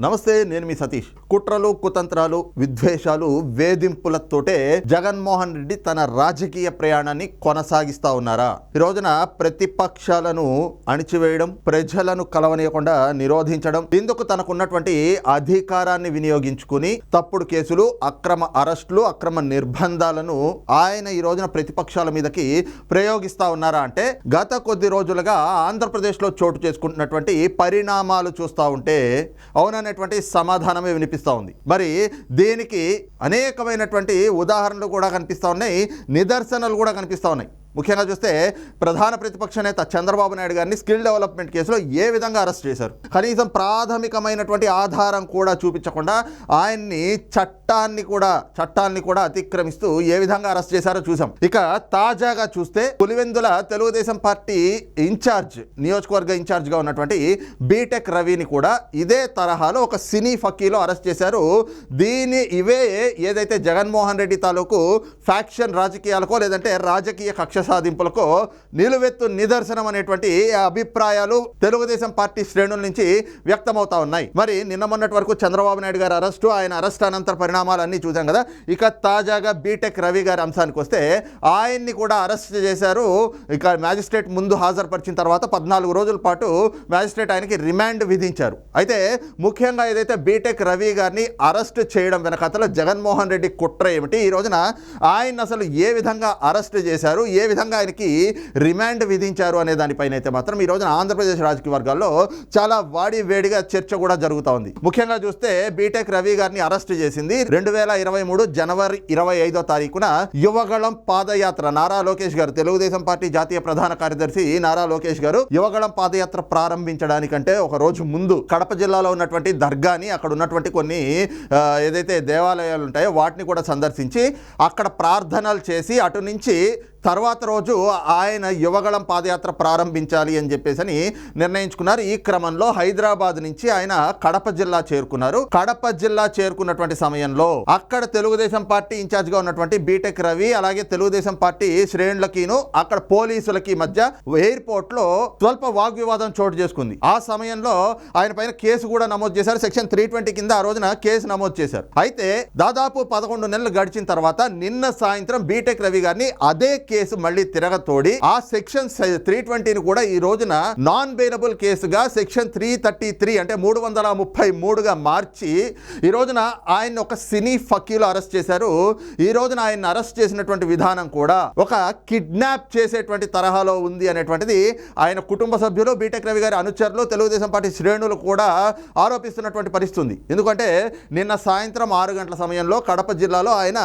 నమస్తే, నేను మీ సతీష్. కుట్రలు, కుతంత్రాలు, విద్వేషాలు, వేధింపులతోటే జగన్మోహన్ రెడ్డి తన రాజకీయ ప్రయాణాన్ని కొనసాగిస్తా ఉన్నారా? ఈ రోజున ప్రతిపక్షాలను అణిచివేయడం, ప్రజలను కలవనీయకుండా నిరోధించడం, ఇందుకు తనకున్నటువంటి అధికారాన్ని వినియోగించుకుని తప్పుడు కేసులు, అక్రమ అరెస్టులు, అక్రమ నిర్బంధాలను ఆయన ఈ రోజున ప్రతిపక్షాల మీదకి ప్రయోగిస్తా ఉన్నారా అంటే గత కొద్ది రోజులుగా ఆంధ్రప్రదేశ్లో చోటు చేసుకుంటున్నటువంటి పరిణామాలు చూస్తూ ఉంటే అవుననేటువంటి సమాధానమే వినిపిస్తూ ఉంది. మరి దీనికి అనేకమైనటువంటి ఉదాహరణలు కూడా కనిపిస్తూ ఉన్నాయి, నిదర్శనలు కూడా కనిపిస్తూ ఉన్నాయి. ముఖ్యంగా చూస్తే ప్రధాన ప్రతిపక్ష నేత చంద్రబాబు నాయుడు గారిని స్కిల్ డెవలప్మెంట్ కేసులో ఏ విధంగా అరెస్ట్ చేశారు? కనీసం ప్రాథమికమైనటువంటి ఆధారం కూడా చూపించకుండా ఆయన్ని చట్టాన్ని కూడా అతిక్రమిస్తూ ఏ విధంగా అరెస్ట్ చేశారో చూసాం. ఇక తాజాగా చూస్తే పులివెందుల తెలుగుదేశం పార్టీ నియోజకవర్గ ఇన్ఛార్జ్గా ఉన్నటువంటి బీటెక్ రవిని కూడా ఇదే తరహాలో ఒక సినీ ఫకీలో అరెస్ట్ చేశారు. ఇవే ఏదైతే జగన్మోహన్ రెడ్డి తాలూకు ఫ్యాక్షన్ రాజకీయాలకో లేదంటే రాజకీయ కక్ష సాధింపులకు నిలువెత్తు నిదర్శనం అనేటువంటి అభిప్రాయాలు తెలుగుదేశం పార్టీ శ్రేణుల నుంచి వ్యక్తమవుతా ఉన్నాయి. మరి నిన్న మొన్నటి వరకు చంద్రబాబు నాయుడు గారి అరెస్టు, ఆయన అరెస్ట్ అనంతర పరిణామాలన్నీ చూసాం కదా. ఇక తాజాగా బీటెక్ రవి గారి అంశానికి వస్తే ఆయన్ని కూడా అరెస్ట్ చేశారు. ఇక మ్యాజిస్ట్రేట్ ముందు హాజరుపరిచిన తర్వాత 14 రోజుల పాటు మ్యాజిస్ట్రేట్ ఆయనకి రిమాండ్ విధించారు. అయితే ముఖ్యంగా ఏదైతే బీటెక్ రవి గారిని అరెస్ట్ చేయడం వెనకాతల జగన్మోహన్ రెడ్డి కుట్ర ఏమిటి, ఈ రోజున ఆయన అసలు ఏ విధంగా అరెస్ట్ చేశారు, ఏ విధంగా ఆయనకి రిమాండ్ విధించారు అనే దానిపైన అయితే మాత్రం ఈ రోజున ఆంధ్రప్రదేశ్ రాజకీయ వర్గాల్లో చాలా వేడిగా చర్చ కూడా జరుగుతూ ఉంది. ముఖ్యంగా చూస్తే బీటెక్ రవి గారిని అరెస్ట్ చేసింది 2023 జనవరి 25వ తారీఖున యువగళం పాదయాత్ర. నారా లోకేష్ గారు, తెలుగుదేశం పార్టీ జాతీయ ప్రధాన కార్యదర్శి నారా లోకేష్ గారు యువగళం పాదయాత్ర ప్రారంభించడానికంటే ఒక రోజు ముందు కడప జిల్లాలో ఉన్నటువంటి దర్గాని, అక్కడ ఉన్నటువంటి కొన్ని ఏదైతే దేవాలయాలు ఉంటాయో వాటిని కూడా సందర్శించి అక్కడ ప్రార్థనలు చేసి అటు నుంచి తర్వాత రోజు ఆయన యువగళం పాదయాత్ర ప్రారంభించాలి అని చెప్పేసి నిర్ణయించుకున్నారు. ఈ క్రమంలో హైదరాబాద్ నుంచి ఆయన కడప జిల్లా చేరుకున్నారు. కడప జిల్లా చేరుకున్నటువంటి సమయంలో అక్కడ తెలుగుదేశం పార్టీ ఇన్ఛార్జ్గా ఉన్నటువంటి బీటెక్ రవి అలాగే తెలుగుదేశం పార్టీ శ్రేణులకిను అక్కడ పోలీసులకి మధ్య ఎయిర్పోర్ట్ లో స్వల్ప వాగ్వివాదం చోటు చేసుకుంది. ఆ సమయంలో ఆయన పైన కేసు కూడా నమోదు చేశారు. సెక్షన్ 320 కింద ఆ రోజున కేసు నమోదు చేశారు. అయితే దాదాపు 11 నెలలు గడిచిన తర్వాత నిన్న సాయంత్రం బీటెక్ రవి గారిని అదే కేసు మళ్ళీ తిరగతోడి ఆ సెక్షన్ 320ని కూడా ఈ రోజున నాన్ బెయిలబుల్ కేసుగా సెక్షన్ 333 అంటే 333గా మార్చి ఈ రోజున ఆయన ఒక సినీ ఫకీలో అరెస్ట్ చేశారు. ఈ రోజున ఆయన అరెస్ట్ చేసినటువంటి విధానం కూడా ఒక కిడ్నాప్ చేసేటువంటి తరహాలో ఉంది అనేటువంటిది ఆయన కుటుంబ సభ్యులు, బీటెక్ రవి గారి అనుచరులు, తెలుగుదేశం పార్టీ శ్రేణులు కూడా ఆరోపిస్తున్నటువంటి పరిస్థితి. ఎందుకంటే నిన్న సాయంత్రం 6 గంటల సమయంలో కడప జిల్లాలో ఆయన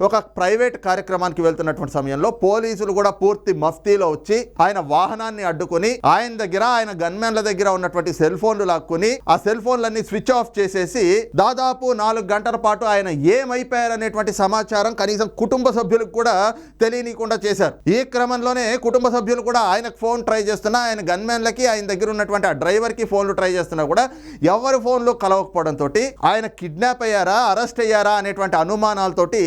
ఒక ప్రైవేట్ కార్యక్రమానికి వెళ్తున్నటువంటి సమయంలో పోలీసులు కూడా పూర్తి మఫ్తీలో వచ్చి ఆయన వాహనాన్ని అడ్డుకొని ఆయన దగ్గర, ఆయన గన్మెన్ల దగ్గర ఉన్నటువంటి సెల్ ఫోన్లు లాక్కుని ఆ సెల్ ఫోన్లన్నీ స్విచ్ ఆఫ్ చేసేసి దాదాపు 4 గంటల పాటు ఆయన ఏమైపోయారనేటువంటి సమాచారం కనీసం కుటుంబ సభ్యులకు కూడా తెలియనీయకుండా చేశారు. ఈ క్రమంలోనే కుటుంబ సభ్యులు కూడా ఆయనకు ఫోన్ ట్రై చేస్తున్నా, ఆయన గన్మెన్లకి, ఆయన దగ్గర ఉన్నటువంటి ఆ డ్రైవర్కి ఫోన్లు ట్రై చేస్తున్నా కూడా ఎవరి ఫోన్లు కలవకపోవడంతో ఆయన కిడ్నాప్ అయ్యారా, అరెస్ట్ అయ్యారా అనేటువంటి అనుమానాలతోటి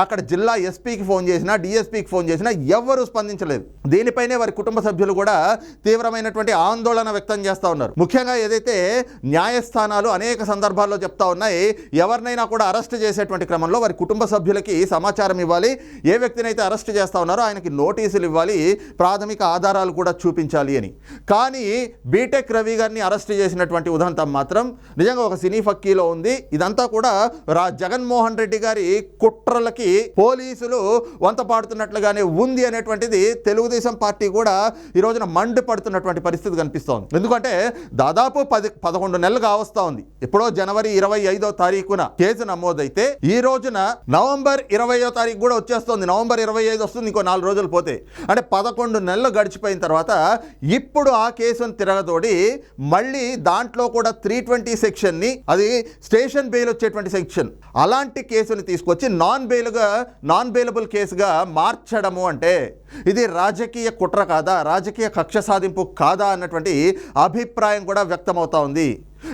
అక్కడ జిల్లా ఎస్పీకి ఫోన్ చేసినా, డిఎస్పీకి ఫోన్ చేసినా ఎవరు స్పందించలేదు. దీనిపైనే వారి కుటుంబ సభ్యులు కూడా తీవ్రమైనటువంటి ఆందోళన వ్యక్తం చేస్తూ ఉన్నారు. ముఖ్యంగా ఏదైతే న్యాయస్థానాలు అనేక సందర్భాల్లో చెప్తా ఉన్నాయి, ఎవరినైనా కూడా అరెస్ట్ చేసేటువంటి క్రమంలో వారి కుటుంబ సభ్యులకి సమాచారం ఇవ్వాలి, ఏ వ్యక్తినైతే అరెస్ట్ చేస్తా ఉన్నారో ఆయనకి నోటీసులు ఇవ్వాలి, ప్రాథమిక ఆధారాలు కూడా చూపించాలి అని. కానీ బీటెక్ రవి గారిని అరెస్ట్ చేసినటువంటి ఉదంతం మాత్రం నిజంగా ఒక సినీ ఫక్కీలో ఉంది. ఇదంతా కూడా జగన్మోహన్ రెడ్డి గారి కుట్రలకి పోలీసులు వంత పాడుతున్నట్లుగానే ఉంది అనేటువంటిది తెలుగుదేశం పార్టీ కూడా ఈ రోజున మండిపడుతున్నటువంటి పరిస్థితి కనిపిస్తోంది. ఎందుకంటే దాదాపు 11 నెలలు కావస్తా ఉంది. ఎప్పుడో జనవరి 25వ తారీఖున కేసు నమోదైతే ఈ రోజున నవంబర్ 20వ తారీఖు కూడా వచ్చేస్తుంది. నవంబర్ 25 వస్తుంది, ఇంకో 4 రోజులు పోతే. అంటే 11 నెలలు గడిచిపోయిన తర్వాత ఇప్పుడు ఆ కేసును తిరగతోడి మళ్ళీ దాంట్లో కూడా 320 సెక్షన్ని, అది స్టేషన్ బెయిల్ వచ్చేటువంటి సెక్షన్, అలాంటి కేసుని తీసుకొచ్చి నాన్ బెయిలబుల్ కేసుగా మార్చడము అంటే ఇది రాజకీయ కుట్ర కాదా, రాజకీయ కక్ష సాధింపు కాదా అన్నటువంటి అభిప్రాయం కూడా వ్యక్తమవుతా ఉంది.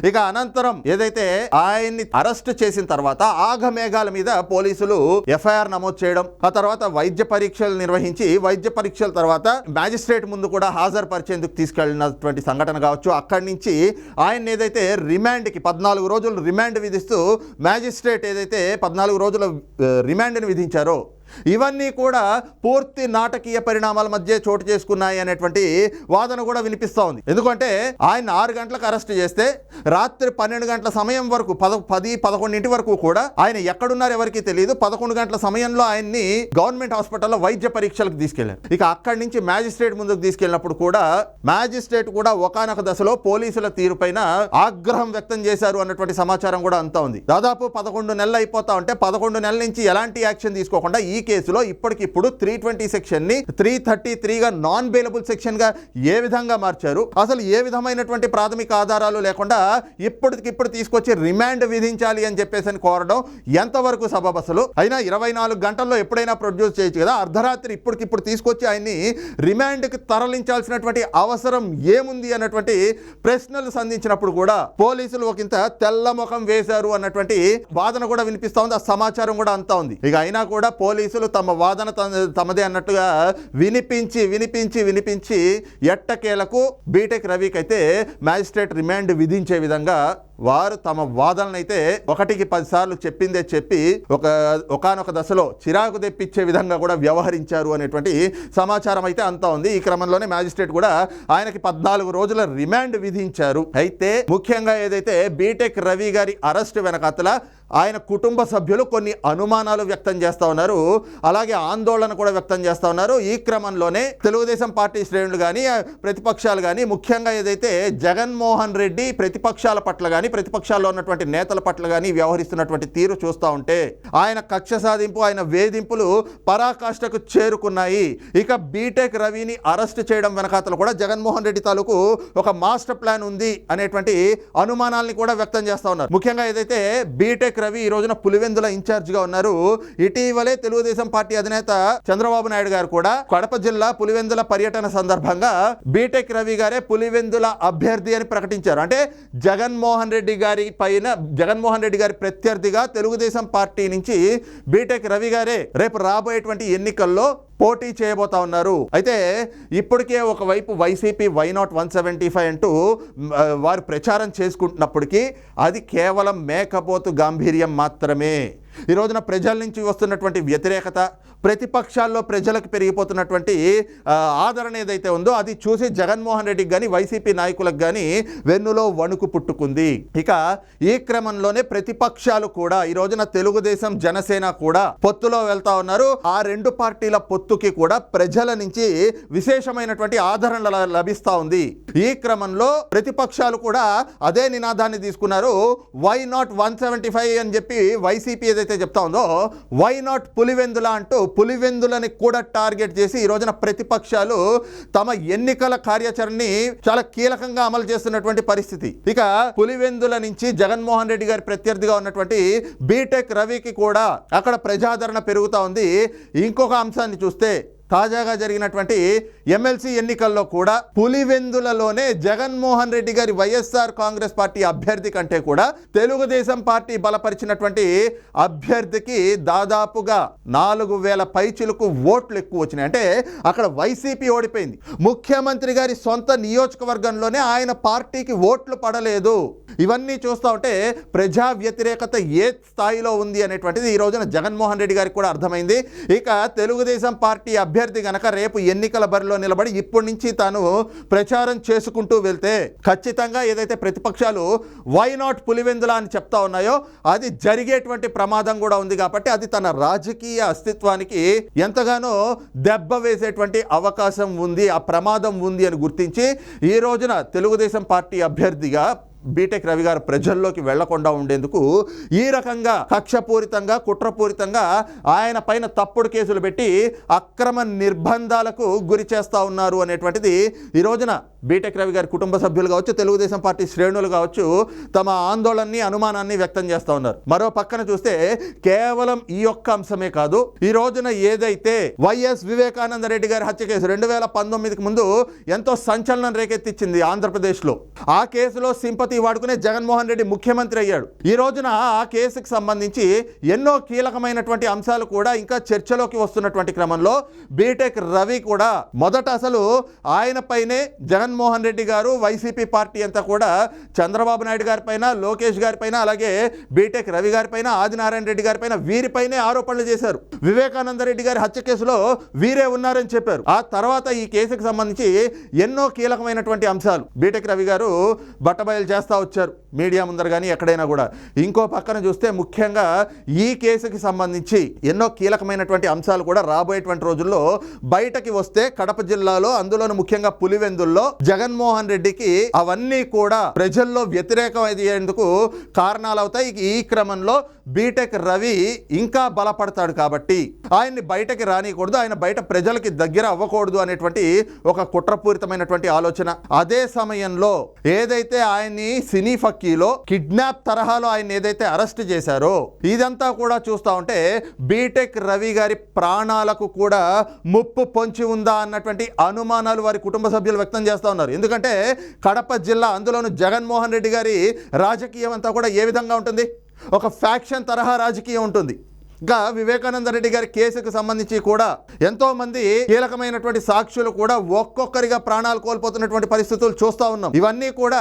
ఇక అనంతరం ఏదైతే ఆయన్ని అరెస్ట్ చేసిన తర్వాత ఆగమేఘాల మీద పోలీసులు ఎఫ్ఐఆర్ నమోదు చేయడం, ఆ తర్వాత వైద్య పరీక్షలు నిర్వహించి వైద్య పరీక్షల తర్వాత మ్యాజిస్ట్రేట్ ముందు కూడా హాజరుపరిచేందుకు తీసుకెళ్లినటువంటి సంఘటన కావచ్చు. అక్కడి నుంచి ఆయన ఏదైతే రిమాండ్కి 14 రోజులు రిమాండ్ విధిస్తూ మ్యాజిస్ట్రేట్ ఏదైతే 14 రోజుల రిమాండ్ని విధించారో ఇవన్నీ కూడా పూర్తి నాటకీయ పరిణామాల మధ్య చోటు చేసుకున్నాయి అనేటువంటి వాదన కూడా వినిపిస్తూ ఉంది. ఎందుకంటే ఆయన 6 గంటలకు అరెస్ట్ చేస్తే రాత్రి 12 గంటల సమయం వరకు 10-11 వరకు కూడా ఆయన ఎక్కడున్నారు ఎవరికి తెలియదు. 11 గంటల సమయంలో ఆయన్ని గవర్నమెంట్ హాస్పిటల్లో వైద్య పరీక్షలకు తీసుకెళ్లారు. ఇక అక్కడి నుంచి మ్యాజిస్ట్రేట్ ముందుకు తీసుకెళ్ళినప్పుడు కూడా మ్యాజిస్ట్రేట్ కూడా ఒకానొక దశలో పోలీసుల తీరుపైన ఆగ్రహం వ్యక్తం చేశారు అన్నటువంటి సమాచారం కూడా అంతా ఉంది. దాదాపు 11 నెలలు అయిపోతా ఉంటే 11 నెలల నుంచి ఎలాంటి యాక్షన్ తీసుకోకుండా ఈ కేసులో ఇప్పటికిప్పుడు 320 సెక్షన్ ని 333 గా నాన్ బెయిలబుల్ సెక్షన్ గా ఏ విధంగా మార్చారు, అసలు ఏ విధమైనటువంటి ప్రాథమిక ఆధారాలు లేకుండా ఇప్పటికిప్పుడు తీసుకొచ్చి రిమాండ్ విధించాలి అని చెప్పేసి కోరడం ఎంతవరకు సబబు? అసలు అయినా 24 గంటల్లో ఎప్పుడైనా ప్రొడ్యూస్ చేయొచ్చు కదా. అర్ధరాత్రి ఇప్పటికిప్పుడు తీసుకొచ్చి ఆయన్ని రిమాండ్కి తరలించాల్సినటువంటి అవసరం ఏముంది అన్నటువంటి ప్రశ్నలు సంధించినప్పుడు కూడా పోలీసులు ఒకంత తెల్ల ముఖం వేశారు అన్నటువంటి వాదన కూడా వినిపిస్తా ఉంది. ఆ సమాచారం కూడా అంతా ఉంది. ఇక అయినా కూడా పోలీసులు తమ వాదన తమదే అన్నట్టుగా వినిపించి ఎట్టకేలకు బీటెక్ రవికి అయితే మ్యాజిస్ట్రేట్ రిమాండ్ విధించే విధంగా వారు తమ వాదనలు అయితే 1కి 10 సార్లు చెప్పిందే చెప్పి ఒకానొక దశలో చిరాకు తెప్పించే విధంగా కూడా వ్యవహరించారు అనేటువంటి సమాచారం అయితే అంతా ఉంది. ఈ క్రమంలోనే మ్యాజిస్ట్రేట్ కూడా ఆయనకి 14 రోజుల రిమాండ్ విధించారు. అయితే ముఖ్యంగా ఏదైతే బీటెక్ రవి గారి అరెస్ట్ వెనకాతల ఆయన కుటుంబ సభ్యులు కొన్ని అనుమానాలు వ్యక్తం చేస్తా ఉన్నారు, అలాగే ఆందోళన కూడా వ్యక్తం చేస్తా ఉన్నారు. ఈ క్రమంలోనే తెలుగుదేశం పార్టీ శ్రేణులు కానీ ప్రతిపక్షాలు కానీ ముఖ్యంగా ఏదైతే జగన్మోహన్ రెడ్డి ప్రతిపక్షాల పట్ల కానీ ప్రతిపక్షాల్లో ఉన్నటువంటి నేతల పట్ల కానీ వ్యవహరిస్తున్నటువంటి తీరు చూస్తూ ఉంటే ఆయన కక్ష సాధింపు, ఆయన వేధింపులు పరాకాష్ఠకు చేరుకున్నాయి. ఇక బీటెక్ రవిని అరెస్ట్ చేయడం వెనకాతలు కూడా జగన్మోహన్ రెడ్డి తాలూకు ఒక మాస్టర్ ప్లాన్ ఉంది అనేటువంటి అనుమానాల్ని కూడా వ్యక్తం చేస్తా ఉన్నారు. ముఖ్యంగా ఏదైతే బీటెక్ రవి ఈ రోజున పులివెందుల ఇన్ఛార్జ్ గా ఉన్నారు. ఇటీవలే తెలుగుదేశం పార్టీ అధినేత చంద్రబాబు నాయుడు గారు కూడా కడప జిల్లా పులివెందుల పర్యటన సందర్భంగా బీటెక్ రవి గారే పులివెందుల అభ్యర్థి అని ప్రకటించారు. అంటే జగన్మోహన్ రెడ్డి గారి ప్రత్యర్థిగా తెలుగుదేశం పార్టీ నుంచి బీటెక్ రవి గారే రేపు రాబోయేటువంటి ఎన్నికల్లో పోటీ చేయబోతా ఉన్నారు. అయితే ఇప్పటికే ఒకవైపు వైసీపీ వైనాట్ 175 అంటూ వారు ప్రచారం చేసుకుంటున్నప్పటికీ అది కేవలం మేకపోతు గాంభీర్యం మాత్రమే. ఈ రోజున ప్రజల నుంచి వస్తున్నటువంటి వ్యతిరేకత, ప్రతిపక్షాల్లో ప్రజలకు పెరిగిపోతున్నటువంటి ఆదరణ ఏదైతే ఉందో అది చూసి జగన్మోహన్ రెడ్డికి కానీ వైసీపీ నాయకులకు కానీ వెన్నులో వణుకు పుట్టుకుంది. ఇక ఈ క్రమంలోనే ప్రతిపక్షాలు కూడా ఈ రోజున తెలుగుదేశం జనసేన కూడా పొత్తులో వెళ్తా ఉన్నారు. ఆ 2 పార్టీల పొత్తుకి కూడా ప్రజల నుంచి విశేషమైనటువంటి ఆదరణ లభిస్తా ఉంది. ఈ క్రమంలో ప్రతిపక్షాలు కూడా అదే నినాదాన్ని తీసుకున్నారు. వై నాట్ 175 అని చెప్పి వైసీపీ ఏదైతే చెప్తా ఉందో వై నాట్ పులివెందుల అంటూ పులివెందులని కూడా టార్గెట్ చేసి ఈ రోజున ప్రతిపక్షాలు తమ ఎన్నికల కార్యాచరణని చాలా కీలకంగా అమలు చేస్తున్నటువంటి పరిస్థితి. ఇక పులివెందుల నుంచి జగన్మోహన్ రెడ్డి గారి ప్రత్యర్థిగా ఉన్నటువంటి బీటెక్ రవికి కూడా అక్కడ ప్రజాదరణ పెరుగుతా ఉంది. ఇంకొక అంశాన్ని చూస్తే తాజాగా జరిగినటువంటి ఎమ్మెల్సీ ఎన్నికల్లో కూడా పులివెందులలోనే జగన్మోహన్ రెడ్డి గారి వైఎస్ఆర్ కాంగ్రెస్ పార్టీ అభ్యర్థి కంటే కూడా తెలుగుదేశం పార్టీ బలపరిచినటువంటి అభ్యర్థికి దాదాపుగా 4000 పైచిలకు ఓట్లు ఎక్కువ వచ్చినాయి. అంటే అక్కడ వైసీపీ ఓడిపోయింది. ముఖ్యమంత్రి గారి సొంత నియోజకవర్గంలోనే ఆయన పార్టీకి ఓట్లు పడలేదు. ఇవన్నీ చూస్తూ ఉంటే ప్రజా వ్యతిరేకత ఏ స్థాయిలో ఉంది అనేటువంటిది ఈ రోజున జగన్మోహన్ రెడ్డి గారికి కూడా అర్థమైంది. ఇక తెలుగుదేశం పార్టీ అభ్యర్థి గనక రేపు ఎన్నికల బరిలో నిలబడి ఇప్పటి నుంచి తాను ప్రచారం చేసుకుంటూ వెళ్తే ఖచ్చితంగా ఏదైతే ప్రతిపక్షాలు వై నాట్ పులివెందుల అని చెప్తా ఉన్నాయో అది జరిగేటువంటి ప్రమాదం కూడా ఉంది. కాబట్టి అది తన రాజకీయ అస్తిత్వానికి ఎంతగానో దెబ్బ వేసేటువంటి అవకాశం ఉంది, ఆ ప్రమాదం ఉంది అని గుర్తించి ఈ రోజున తెలుగుదేశం పార్టీ అభ్యర్థిగా బీటెక్ రవి గారు ప్రజల్లోకి వెళ్లకుండా ఉండేందుకు ఈ రకంగా కక్షపూరితంగా కుట్రపూరితంగా ఆయన పైన తప్పుడు కేసులు పెట్టి అక్రమ నిర్బంధాలకు గురి చేస్తా ఉన్నారు అనేటువంటిది ఈ రోజున బీటెక్ రవి గారి కుటుంబ సభ్యులు కావచ్చు, తెలుగుదేశం పార్టీ శ్రేణులు కావచ్చు తమ ఆందోళనని, అనుమానాన్ని వ్యక్తం చేస్తూ ఉన్నారు. మరో పక్కన చూస్తే కేవలం ఈ ఒక్క అంశమే కాదు, ఈ రోజున ఏదైతే వైఎస్ వివేకానంద రెడ్డి గారి హత్య కేసు 2019కి ముందు ఎంతో సంచలనం రేకెత్తించింది ఆంధ్రప్రదేశ్లో. ఆ కేసులో సింపతి వాడుకునే జగన్మోహన్ రెడ్డి ముఖ్యమంత్రి అయ్యాడు. ఈ రోజున ఆ కేసుకు సంబంధించి ఎన్నో కీలకమైనటువంటి అంశాలు కూడా ఇంకా చర్చలోకి వస్తున్నటువంటి క్రమంలో బీటెక్ రవి కూడా మొదట అసలు ఆయన పైనే జగన్మోహన్ రెడ్డి గారు, వైసీపీ పార్టీ అంతా కూడా చంద్రబాబు నాయుడు గారి పైన, లోకేష్ గారి పైన, అలాగే బీటెక్ రవి గారి పైన, ఆదినారాయణ రెడ్డి గారి పైన, వీరిపైనే ఆరోపణలు చేశారు. వివేకానంద రెడ్డి గారి హత్య కేసులో వీరే ఉన్నారని చెప్పారు. ఆ తర్వాత ఈ కేసుకు సంబంధించి ఎన్నో కీలకమైనటువంటి అంశాలు బీటెక్ రవి గారు బట్టబయలు చేస్తూ వచ్చారు మీడియా ముందర కానీ ఎక్కడైనా కూడా. ఇంకో పక్కన చూస్తే ముఖ్యంగా ఈ కేసుకి సంబంధించి ఎన్నో కీలకమైనటువంటి అంశాలు కూడా రాబోయేటువంటి రోజుల్లో బయటకి వస్తే కడప జిల్లాలో, అందులోనూ ముఖ్యంగా పులివెందుల్లో జగన్మోహన్ రెడ్డికి అవన్నీ కూడా ప్రజల్లో వ్యతిరేకం అయ్యేందుకు కారణాలు అవుతాయి. ఈ క్రమంలో బీటెక్ రవి ఇంకా బలపడతాడు కాబట్టి ఆయన్ని బయటకి రానియకూడదు, ఆయన బయట ప్రజలకి దగ్గర అవ్వకూడదు అనేటువంటి ఒక కుట్రపూరితమైనటువంటి ఆలోచన. అదే సమయంలో ఏదైతే ఆయన్ని సినీ ఫక్కీలో కిడ్నాప్ తరహాలో ఆయన ఏదైతే అరెస్ట్ చేశారో ఇదంతా కూడా చూస్తా ఉంటే బీటెక్ రవి గారి ప్రాణాలకు కూడా ముప్పు పొంచి ఉందా అన్నటువంటి అనుమానాలు వారి కుటుంబ సభ్యులు వ్యక్తం చేస్తూ ఉన్నారు. ఎందుకంటే కడప జిల్లా, అందులోనూ జగన్మోహన్ రెడ్డి గారి రాజకీయం అంతా కూడా ఏ విధంగా ఉంటుంది, ఒక ఫ్యాక్షన్ తరహా రాజకీయం ఉంటుంది. ఇంకా వివేకానంద రెడ్డి గారి కేసుకు సంబంధించి కూడా ఎంతో మంది కీలకమైనటువంటి సాక్షులు కూడా ఒక్కొక్కరిగా ప్రాణాలు కోల్పోతున్నటువంటి పరిస్థితులు చూస్తూ ఉన్నాం. ఇవన్నీ కూడా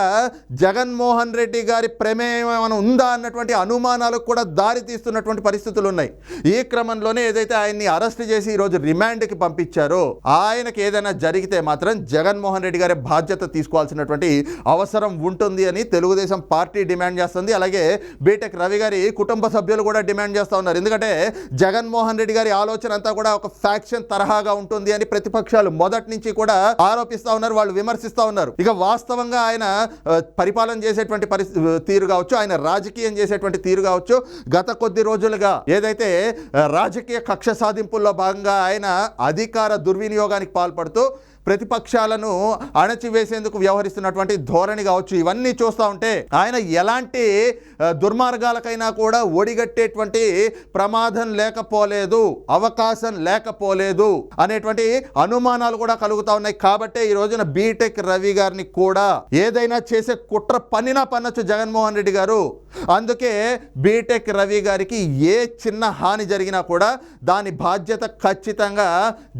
జగన్మోహన్ రెడ్డి గారి ప్రమేయం ఉందా అన్నటువంటి అనుమానాలకు కూడా దారి తీస్తున్నటువంటి పరిస్థితులు ఉన్నాయి. ఈ క్రమంలోనే ఏదైతే ఆయన్ని అరెస్ట్ చేసి ఈరోజు రిమాండ్కి పంపించారో ఆయనకి ఏదైనా జరిగితే మాత్రం జగన్మోహన్ రెడ్డి గారి బాధ్యత తీసుకోవాల్సినటువంటి అవసరం ఉంటుంది అని తెలుగుదేశం పార్టీ డిమాండ్ చేస్తుంది. అలాగే బీటెక్ రవి గారి కుటుంబ సభ్యులు కూడా డిమాండ్ చేస్తూ ఉన్నారు. ఎందుకంటే జగన్మోహన్ రెడ్డి గారి ఆలోచన అంతా కూడా ఒక ఫ్యాక్షన్ తరహాగా ఉంటుంది అని ప్రతిపక్షాలు మొదటి నుంచి కూడా ఆరోపిస్తూ ఉన్నారు, వాళ్ళు విమర్శిస్తూ ఉన్నారు. ఇక వాస్తవంగా ఆయన పరిపాలన చేసేటువంటి తీరు కావచ్చు, ఆయన రాజకీయం చేసేటువంటి తీరు కావచ్చు, గత కొద్ది రోజులుగా ఏదైతే రాజకీయ కక్ష సాధింపుల్లో భాగంగా ఆయన అధికార దుర్వినియోగానికి పాల్పడుతూ ప్రతిపక్షాలను అణచివేసేందుకు వ్యవహరిస్తున్నటువంటి ధోరణి కావచ్చు, ఇవన్నీ చూస్తూ ఉంటే ఆయన ఎలాంటి దుర్మార్గాలకైనా కూడా ఒడిగట్టేటువంటి ప్రమాదం లేకపోలేదు, అవకాశం లేకపోలేదు అనేటువంటి అనుమానాలు కూడా కలుగుతూ ఉన్నాయి. కాబట్టే ఈ రోజున బీటెక్ రవి గారిని కూడా ఏదైనా చేసే కుట్ర పన్నొచ్చు జగన్మోహన్ రెడ్డి గారు. అందుకే బీటెక్ రవి గారికి ఏ చిన్న హాని జరిగినా కూడా దాని బాధ్యత ఖచ్చితంగా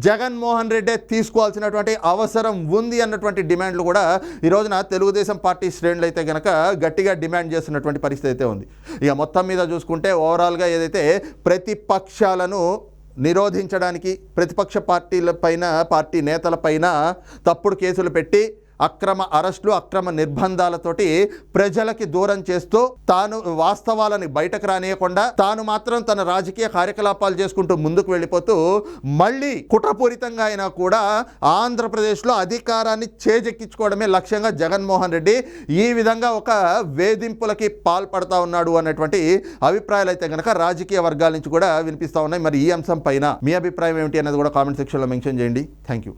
జగన్మోహన్ రెడ్డే తీసుకోవాల్సినటువంటి అవసరం ఉంది అన్నటువంటి డిమాండ్లు కూడా ఈ రోజున తెలుగుదేశం పార్టీ శ్రేణులు అయితే గనక గట్టిగా డిమాండ్ చేస్తున్నటువంటి పరిస్థితి అయితే ఉంది. ఇక మొత్తం మీద చూసుకుంటే ఓవరాల్గా ఏదైతే ప్రతిపక్షాలను నిరోధించడానికి ప్రతిపక్ష పార్టీలపైన, పార్టీ నేతలపైన తప్పుడు కేసులు పెట్టి అక్రమ అరెస్టులు, అక్రమ నిర్బంధాలతోటి ప్రజలకి దూరం చేస్తూ తాను వాస్తవాలని బయటకు రానియకుండా తాను మాత్రం తన రాజకీయ కార్యకలాపాలు చేసుకుంటూ ముందుకు వెళ్ళిపోతూ మళ్ళీ కుట్రపూరితంగా అయినా కూడా ఆంధ్రప్రదేశ్లో అధికారాన్ని చేజెక్కించుకోవడమే లక్ష్యంగా జగన్మోహన్ రెడ్డి ఈ విధంగా ఒక వేధింపులకి పాల్పడతా ఉన్నాడు అన్నటువంటి అభిప్రాయాలు అయితే కనుక రాజకీయ వర్గాల నుంచి కూడా వినిపిస్తూ ఉన్నాయి. మరి ఈ అంశం పైన మీ అభిప్రాయం ఏమిటి అనేది కూడా కామెంట్ సెక్షన్లో మెన్షన్ చేయండి. Thank you.